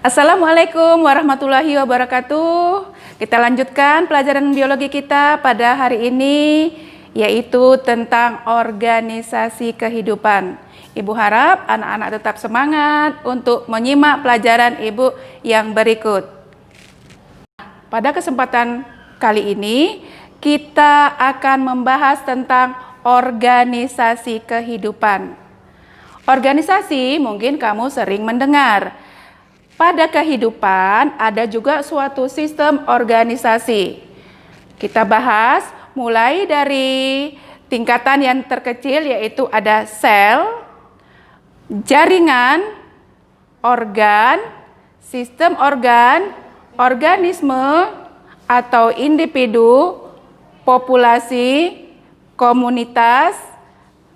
Assalamualaikum warahmatullahi wabarakatuh. Kita lanjutkan pelajaran biologi kita pada hari ini, yaitu tentang organisasi kehidupan. Ibu harap anak-anak tetap semangat untuk menyimak pelajaran Ibu yang berikut. Pada kesempatan kali ini, kita akan membahas tentang organisasi kehidupan. Organisasi mungkin kamu sering mendengar. Pada kehidupan ada juga suatu sistem organisasi. Kita bahas mulai dari tingkatan yang terkecil, yaitu ada sel, jaringan, organ, sistem organ, organisme atau individu, populasi, komunitas,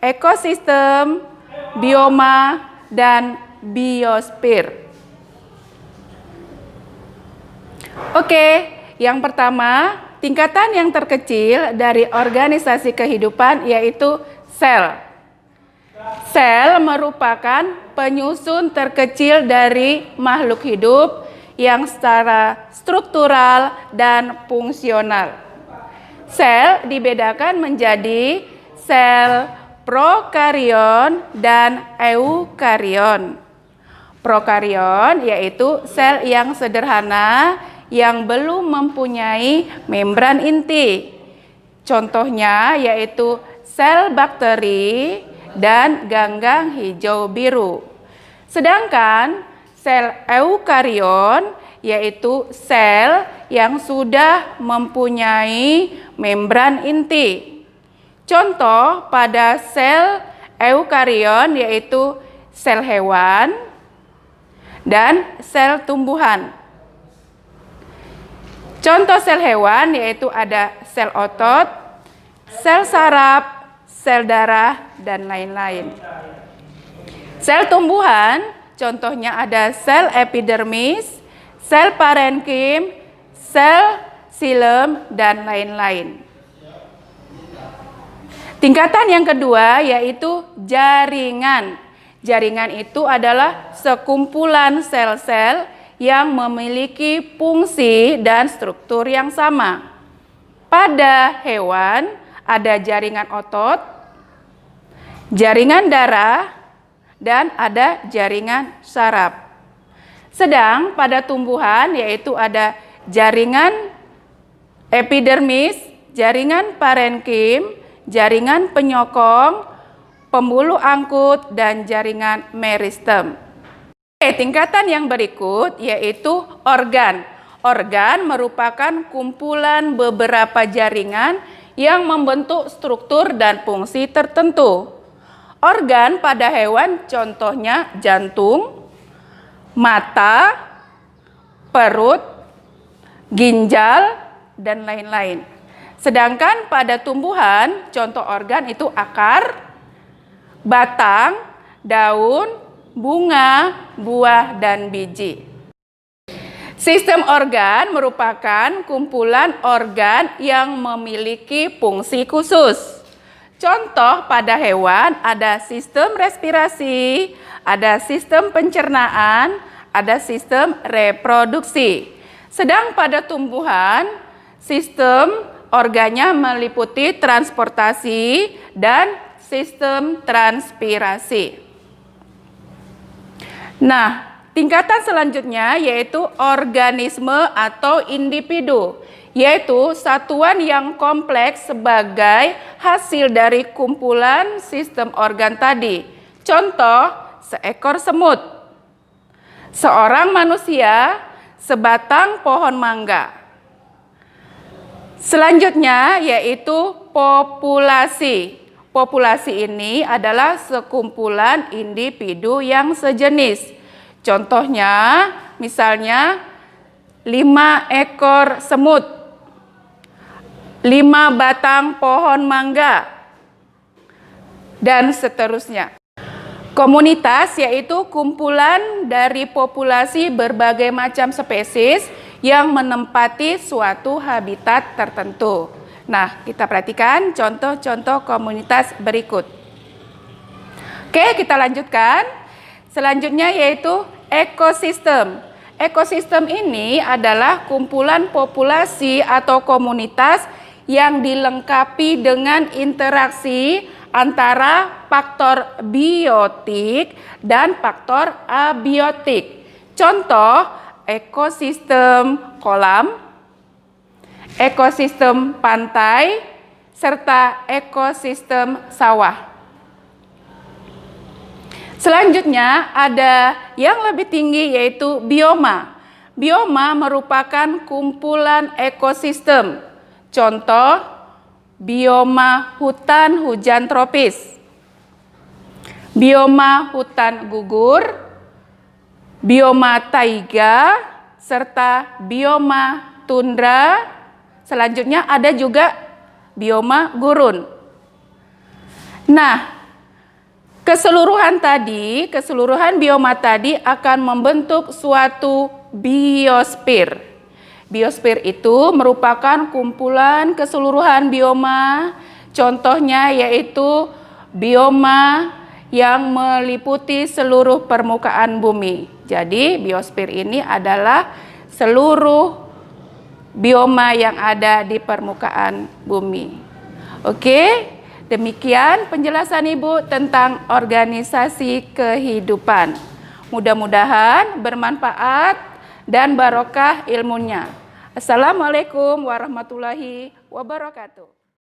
ekosistem, bioma, dan biosfer. Oke, yang pertama, tingkatan yang terkecil dari organisasi kehidupan yaitu sel. Sel merupakan penyusun terkecil dari makhluk hidup yang secara struktural dan fungsional. Sel dibedakan menjadi sel prokarion dan eukarion. Prokarion yaitu sel yang sederhana yang belum mempunyai membran inti. Contohnya yaitu sel bakteri dan ganggang hijau biru. Sedangkan sel eukarion yaitu sel yang sudah mempunyai membran inti. Contoh pada sel eukarion yaitu sel hewan dan sel tumbuhan. Contoh sel hewan yaitu ada sel otot, sel saraf, sel darah, dan lain-lain. Sel tumbuhan contohnya ada sel epidermis, sel parenkim, sel xilem, dan lain-lain. Tingkatan yang kedua yaitu jaringan. Jaringan itu adalah sekumpulan sel-sel yang memiliki fungsi dan struktur yang sama. Pada hewan ada jaringan otot, jaringan darah, dan ada jaringan saraf. Sedang pada tumbuhan yaitu ada jaringan epidermis, jaringan parenkim, jaringan penyokong, pembuluh angkut, dan jaringan meristem. Tingkatan yang berikut yaitu organ. Organ merupakan kumpulan beberapa jaringan yang membentuk struktur dan fungsi tertentu. Organ pada hewan contohnya jantung, mata, perut, ginjal, dan lain-lain. Sedangkan pada tumbuhan contoh organ itu akar, batang, daun, bunga, buah, dan biji. Sistem organ merupakan kumpulan organ yang memiliki fungsi khusus. Contoh pada hewan ada sistem respirasi, ada sistem pencernaan, ada sistem reproduksi. Sedang pada tumbuhan, sistem organnya meliputi transportasi dan sistem transpirasi. Nah, tingkatan selanjutnya yaitu organisme atau individu, yaitu satuan yang kompleks sebagai hasil dari kumpulan sistem organ tadi. Contoh, seekor semut, seorang manusia, sebatang pohon mangga. Selanjutnya yaitu populasi. Populasi ini adalah sekumpulan individu yang sejenis. Contohnya, misalnya 5 ekor semut, 5 batang pohon mangga, dan seterusnya. Komunitas yaitu kumpulan dari populasi berbagai macam spesies yang menempati suatu habitat tertentu. Nah, kita perhatikan contoh-contoh komunitas berikut. Oke, kita lanjutkan. Selanjutnya yaitu ekosistem. Ekosistem ini adalah kumpulan populasi atau komunitas yang dilengkapi dengan interaksi antara faktor biotik dan faktor abiotik. Contoh, ekosistem kolam, ekosistem pantai, serta ekosistem sawah. Selanjutnya ada yang lebih tinggi yaitu bioma. Bioma merupakan kumpulan ekosistem. Contoh, bioma hutan hujan tropis, bioma hutan gugur, bioma taiga, serta bioma tundra. Selanjutnya ada juga bioma gurun. Nah, keseluruhan bioma tadi akan membentuk suatu biosfer. Biosfer itu merupakan kumpulan keseluruhan bioma. Contohnya yaitu bioma yang meliputi seluruh permukaan bumi. Jadi biosfer ini adalah seluruh bioma yang ada di permukaan bumi. Oke? Demikian penjelasan Ibu tentang organisasi kehidupan. Mudah-mudahan bermanfaat dan barokah ilmunya. Assalamualaikum warahmatullahi wabarakatuh.